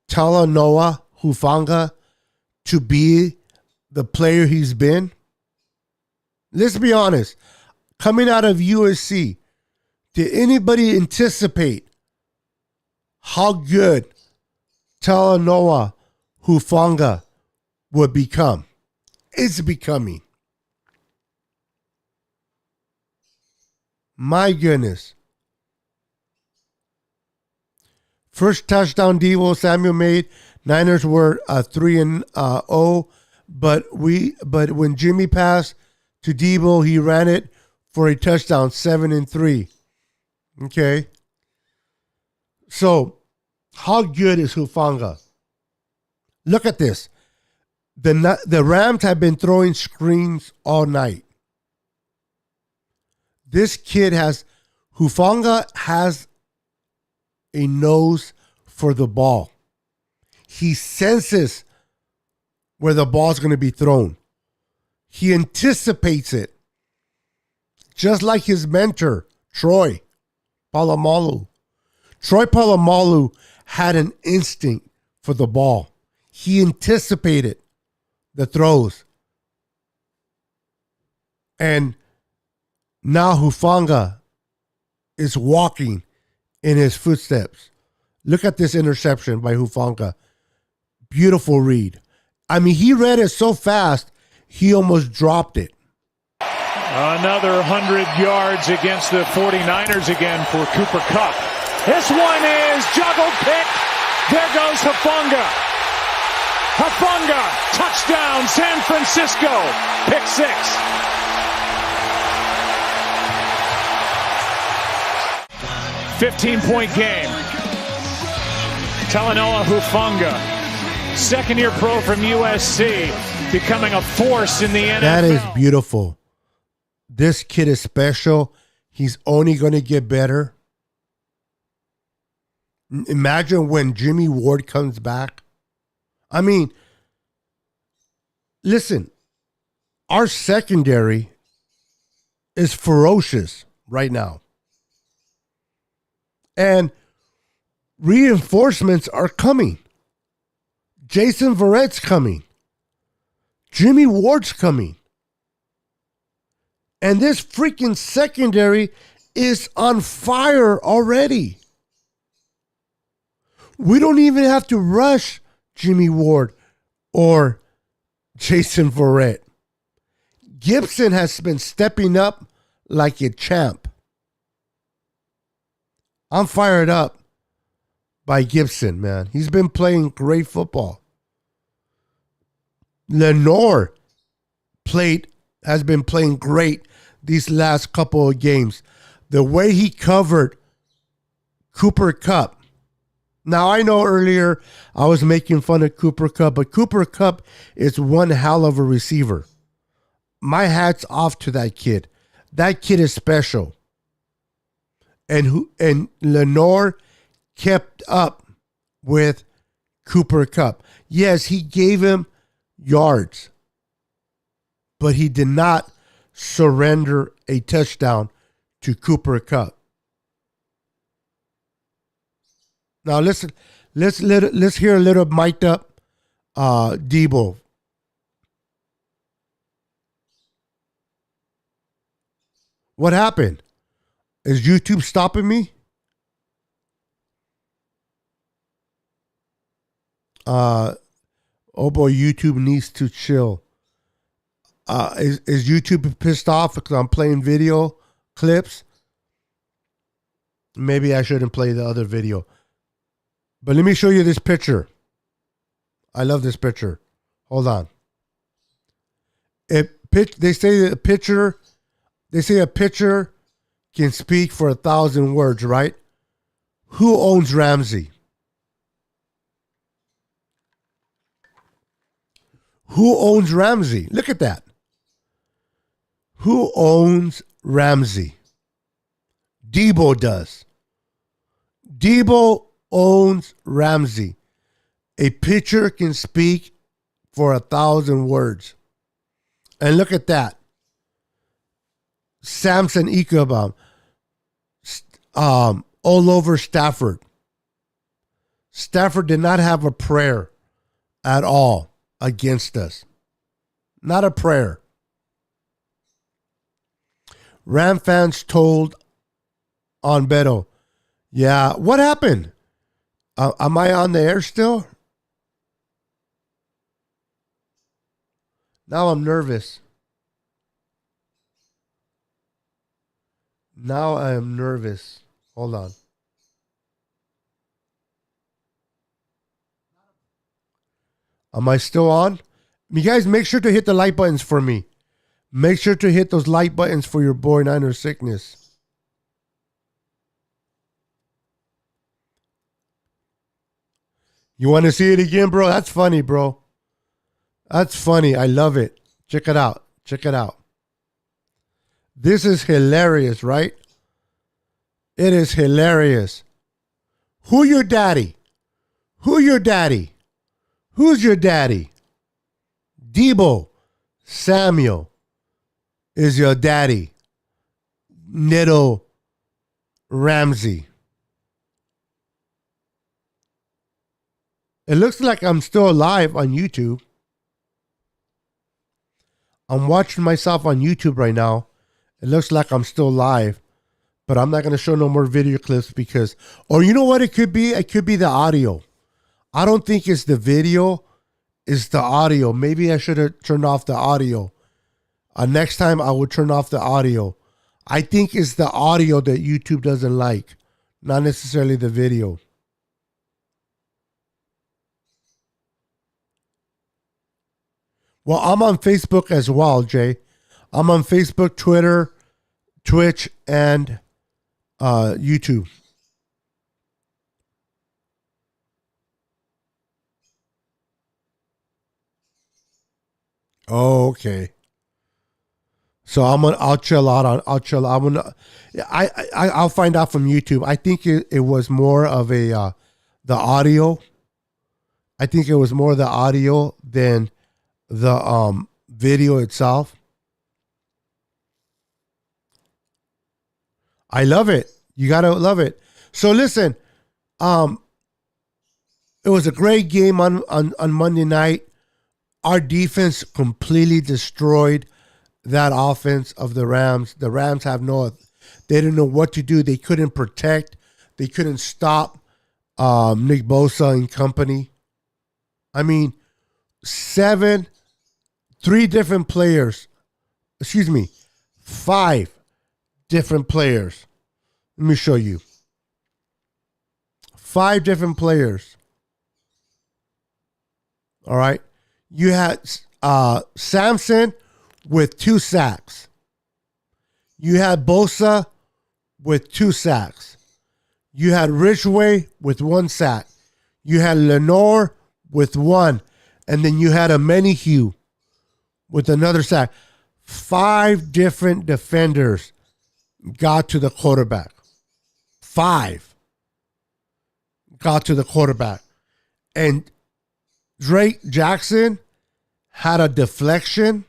Speaker 1: Talanoa Hufanga, to be the player he's been? Let's be honest. Coming out of USC, did anybody anticipate how good Talanoa Hufanga would become? It's becoming. My goodness. First touchdown Deebo Samuel made. Niners were 3-0, but when Jimmy passed to Deebo, he ran it for a touchdown, 7-3. Okay. So, how good is Hufanga? Look at this. The Rams have been throwing screens all night. This kid Hufanga has a nose for the ball. He senses where the ball's going to be thrown. He anticipates it. Just like his mentor, Troy Polamalu. Troy Polamalu had an instinct for the ball. He anticipated the throws. And now Hufanga is walking in his footsteps. Look at this interception by Hufanga. Beautiful read. I mean, he read it so fast, he almost dropped it.
Speaker 3: Another 100 yards against the 49ers again for Cooper Kupp. This one is juggled pick. There goes Hufanga. Hufanga, touchdown, San Francisco. Pick 6. $15-point game. Talanoa Hufanga, second-year pro from USC, becoming a force in the NFL.
Speaker 1: That is beautiful. This kid is special. He's only going to get better. Imagine when Jimmy Ward comes back. I mean, listen, our secondary is ferocious right now. And reinforcements are coming. Jason Verrett's coming. Jimmy Ward's coming. And this freaking secondary is on fire already. We don't even have to rush Jimmy Ward or Jason Verrett. Gibson has been stepping up like a champ. I'm fired up by Gibson, man. He's been playing great football. Lenore has been playing great these last couple of games. The way he covered Cooper Kupp. Now, I know earlier I was making fun of Cooper Kupp, but Cooper Kupp is one hell of a receiver. My hat's off to that kid. That kid is special. And Lenore kept up with Cooper Kupp. Yes, he gave him yards, but he did not surrender a touchdown to Cooper Kupp. Now listen, let's hear a little mic'd up Deebo. What happened? Is YouTube stopping me? Oh boy, YouTube needs to chill. Is YouTube pissed off because I'm playing video clips? Maybe I shouldn't play the other video. But let me show you this picture. I love this picture. Hold on. They say a picture can speak for 1,000 words, right? Who owns Ramsey? Who owns Ramsey? Look at that. Who owns Ramsey? Debo does. Debo owns Ramsey. A picture can speak for 1,000 words. And look at that. Samson Ikebam. All over Stafford. Stafford did not have a prayer at all against us. Not a prayer. Ram fans told on Beto, yeah, what happened? Am I on the air still? Now I'm nervous. Now I am nervous. Hold on. Am I still on? You guys, make sure to hit the like buttons for me. Make sure to hit those like buttons for your boy Niner Sickness. You want to see it again, bro? That's funny, bro. That's funny. I love it. Check it out. Check it out. This is hilarious, right? It is hilarious. Who your daddy? Who your daddy? Who's your daddy? Debo Samuel is your daddy. Little Ramsey. It looks like I'm still alive on YouTube. I'm watching myself on YouTube right now. It looks like I'm still live, but I'm not going to show no more video clips because, or you know what it could be? It could be the audio. I don't think it's the video, it's the audio. Maybe I should have turned off the audio. Next time I will turn off the audio. I think it's the audio that YouTube doesn't like, not necessarily the video. Well, I'm on Facebook as well, Jay. I'm on Facebook, Twitter, Twitch, and YouTube. Oh, okay. So I'll chill out on. I'll find out from YouTube. I think it was more of the audio. I think it was more the audio than the video itself. I love it. You gotta love it. So listen, it was a great game on Monday night. Our defense completely destroyed that offense of the Rams. The Rams they didn't know what to do. They couldn't protect. They couldn't stop Nick Bosa and company. I mean, 5 different players. Excuse me, 5 different players. Let me show you. 5 different players. All right. You had Samson with 2 sacks. You had Bosa with 2 sacks. You had Ridgeway with 1 sack. You had Lenore with 1. And then you had a Menihue with another sack. 5 different defenders got to the quarterback. 5 got to the quarterback. And Drake Jackson had a deflection.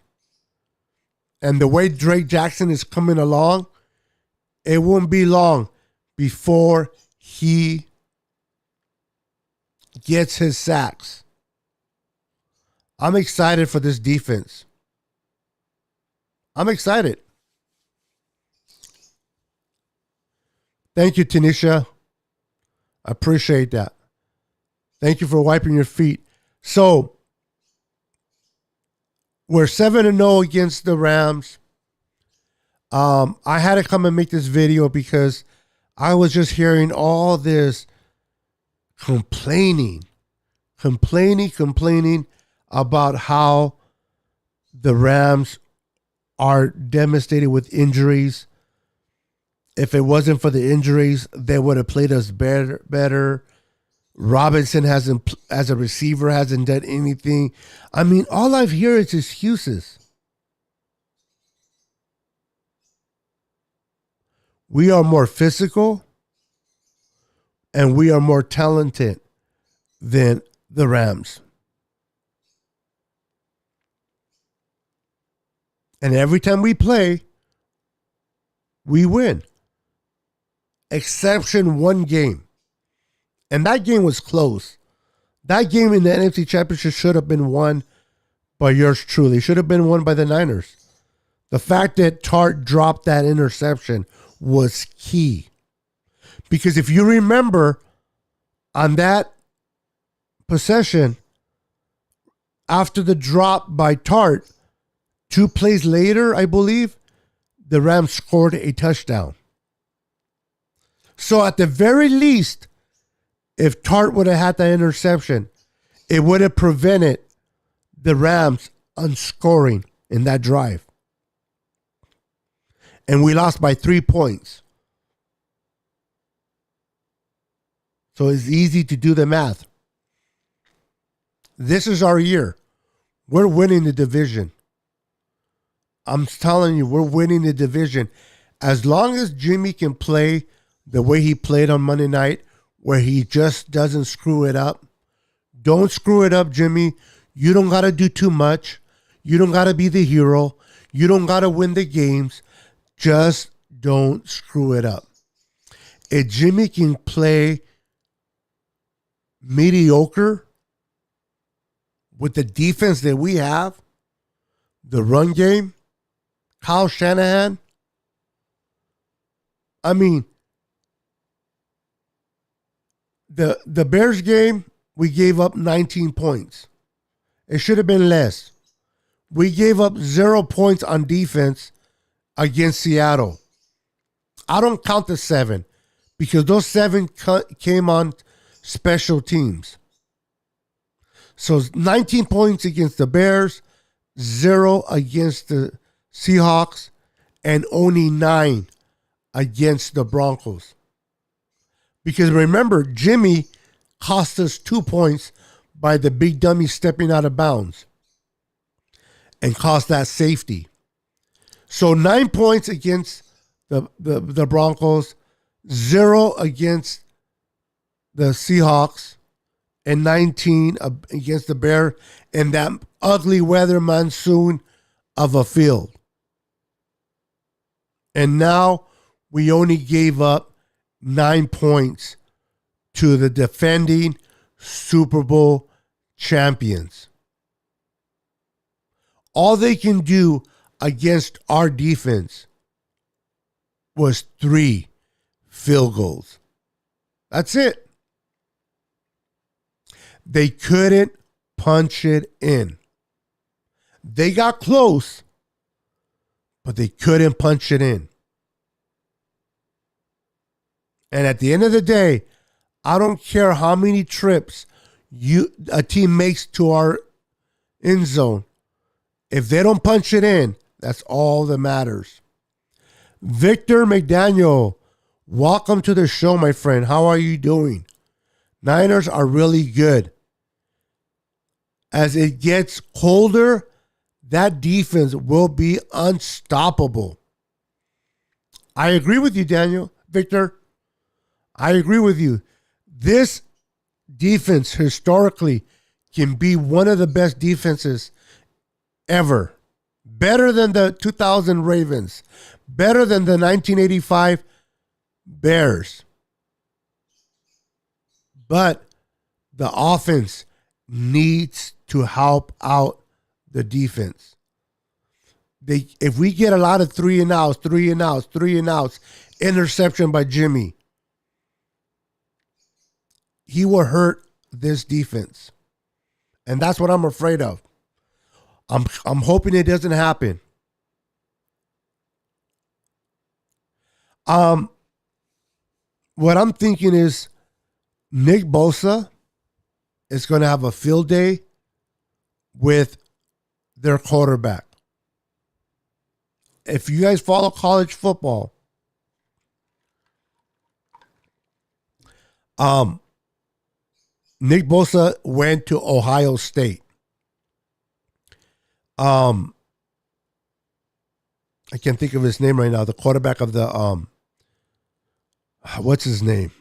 Speaker 1: And the way Drake Jackson is coming along, it won't be long before he gets his sacks. I'm excited for this defense. I'm excited. Thank you, Tanisha. I appreciate that. Thank you for wiping your feet. So, We're 7-0 against the Rams. I had to come and make this video because I was just hearing all this complaining about how the Rams are devastated with injuries. If it wasn't for the injuries, they would have played us better. Robinson hasn't, as a receiver, hasn't done anything. I mean, all I've heard is excuses. We are more physical and we are more talented than the Rams. And every time we play, we win. Exception one game. And that game was close. That game in the NFC Championship should have been won by yours truly. Should have been won by the Niners. The fact that Tart dropped that interception was key. Because if you remember, on that possession, after the drop by Tart, 2 plays later, I believe, the Rams scored a touchdown. So at the very least, if Tart would have had that interception, it would have prevented the Rams on scoring in that drive. And we lost by 3 points. So it's easy to do the math. This is our year. We're winning the division. I'm telling you, we're winning the division. As long as Jimmy can play the way he played on Monday night, where he just doesn't screw it up. Don't screw it up, Jimmy. You don't got to do too much. You don't got to be the hero. You don't got to win the games. Just don't screw it up. If Jimmy can play mediocre with the defense that we have, the run game, Kyle Shanahan, I mean, the Bears game, we gave up 19 points. It should have been less. We gave up 0 points on defense against Seattle. I don't count the 7 because those 7 came on special teams. So 19 points against the Bears, 0 against the Seahawks, and only 9 against the Broncos. Because remember, Jimmy cost us 2 points by the big dummy stepping out of bounds and cost that safety. So 9 points against the Broncos, 0 against the Seahawks, and 19 against the Bears in that ugly weather monsoon of a field. And now we only gave up 9 points to the defending Super Bowl champions. All they can do against our defense was 3 field goals. That's it. They couldn't punch it in. They got close, but they couldn't punch it in. And at the end of the day, I don't care how many trips a team makes to our end zone. If they don't punch it in, that's all that matters. Victor McDaniel, welcome to the show, my friend. How are you doing? Niners are really good. As it gets colder, that defense will be unstoppable. I agree with you, Victor. I agree with you. This defense historically can be one of the best defenses ever. Better than the 2000 Ravens. Better than the 1985 Bears. But the offense needs to help out the defense. If we get a lot of 3 and outs, interception by Jimmy, he will hurt this defense. And that's what I'm afraid of. I'm hoping it doesn't happen. What I'm thinking is Nick Bosa is going to have a field day with their quarterback. If you guys follow college football, Nick Bosa went to Ohio State. I can't think of his name right now. The quarterback of the what's his name?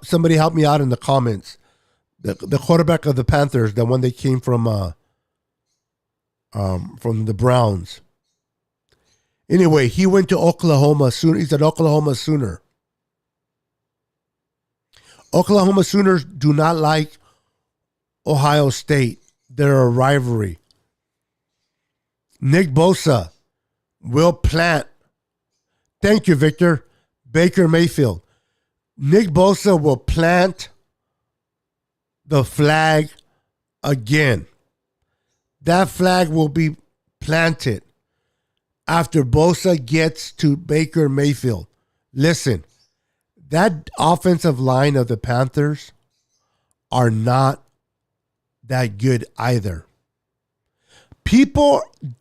Speaker 1: Somebody help me out in the comments. The quarterback of the Panthers, the one that came from the Browns. Anyway, he went to Oklahoma soon. He's an Oklahoma Sooner. Oklahoma Sooners do not like Ohio State. They're a rivalry. Nick Bosa will plant. Thank you, Victor. Baker Mayfield. Nick Bosa will plant the flag again. That flag will be planted after Bosa gets to Baker Mayfield. Listen, that offensive line of the Panthers are not that good either.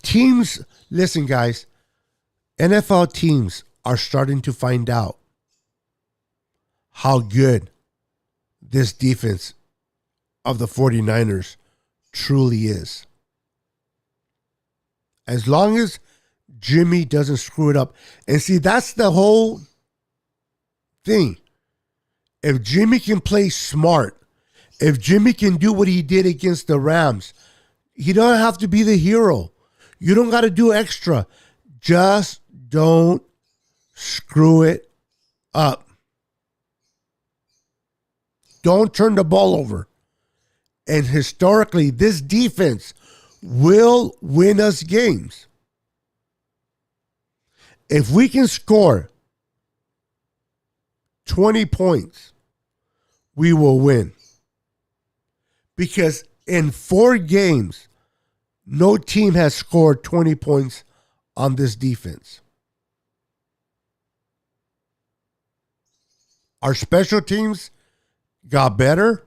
Speaker 1: Teams, listen, guys, NFL teams are starting to find out how good this defense of the 49ers truly is. As long as Jimmy doesn't screw it up. And see, that's the whole thing. If Jimmy can play smart, if Jimmy can do what he did against the Rams, he don't have to be the hero. You don't got to do extra. Just don't screw it up. Don't turn the ball over. And historically, this defense will win us games. If we can score 20 points, we will win. Because in 4 games, no team has scored 20 points on this defense. Our special teams got better.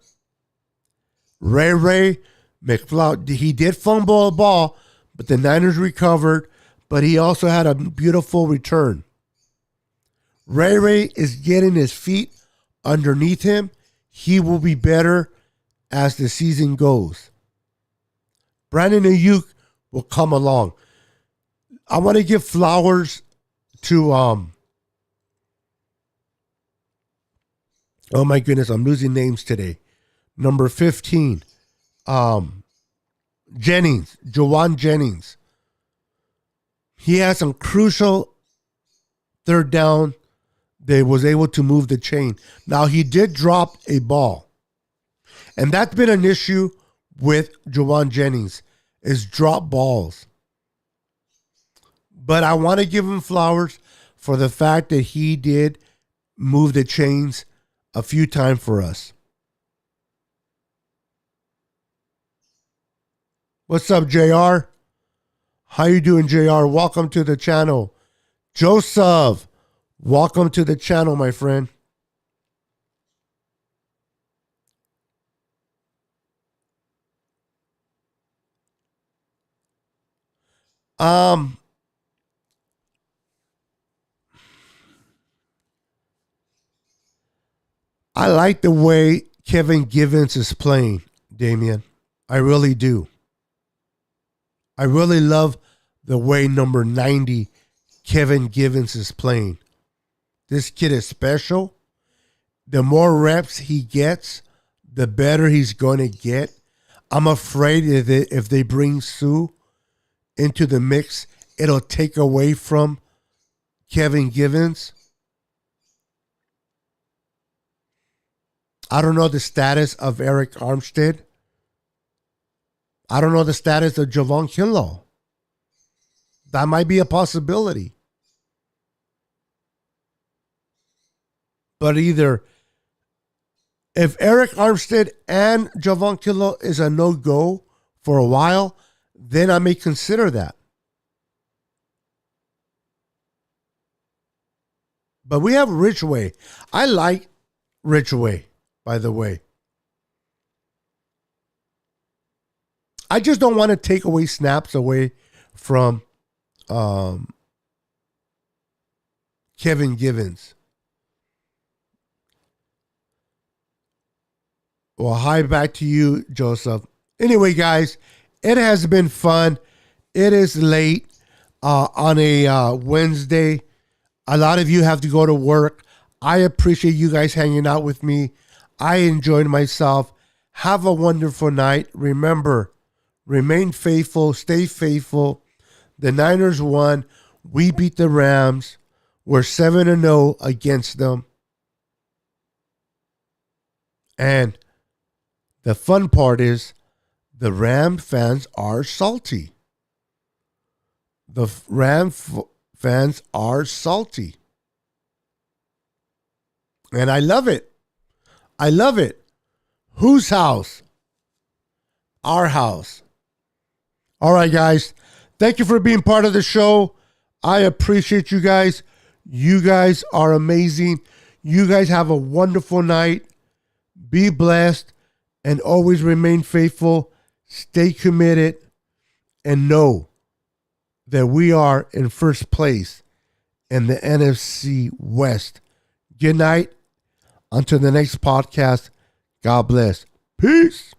Speaker 1: Ray McFlout, he did fumble a ball, but the Niners recovered, but he also had a beautiful return. Ray is getting his feet underneath him. He will be better as the season goes. Brandon Ayuk will come along. I want to give flowers to oh my goodness, I'm losing names today. Number 15, Jennings, Jawan Jennings. He had some crucial third down that was able to move the chain. Now, he did drop a ball. And that's been an issue with Jawan Jennings, is drop balls. But I want to give him flowers for the fact that he did move the chains a few times for us. What's up, JR? How you doing, JR? Welcome to the channel. Joseph, welcome to the channel, my friend. I like the way Kevin Givens is playing, Damian. I really do. I really love the way number 90, Kevin Givens, is playing. This kid is special. The more reps he gets, the better he's going to get. I'm afraid if they bring Sue into the mix, it'll take away from Kevin Givens. I don't know the status of Eric Armstead. I don't know the status of Javon Kinlaw. That might be a possibility. But either If Eric Armstead and Javon Kinlaw is a no-go for a while, then I may consider that. But we have Ridgeway. I like Ridgeway, by the way. I just don't want to take away snaps away from Kevin Givens. Well, hi back to you, Joseph. Anyway, guys, it has been fun. It is late on a Wednesday. A lot of you have to go to work. I appreciate you guys hanging out with me. I enjoyed myself. Have a wonderful night. Remember, remain faithful. Stay faithful. The Niners won. We beat the Rams. We're 7-0 against them. And the fun part is the Ram fans are salty. The fans are salty. And I love it. I love it. Whose house? Our house. All right, guys. Thank you for being part of the show. I appreciate you guys. You guys are amazing. You guys have a wonderful night. Be blessed and always remain faithful. Stay committed and know that we are in first place in the NFC West. Good night. Until the next podcast, God bless. Peace.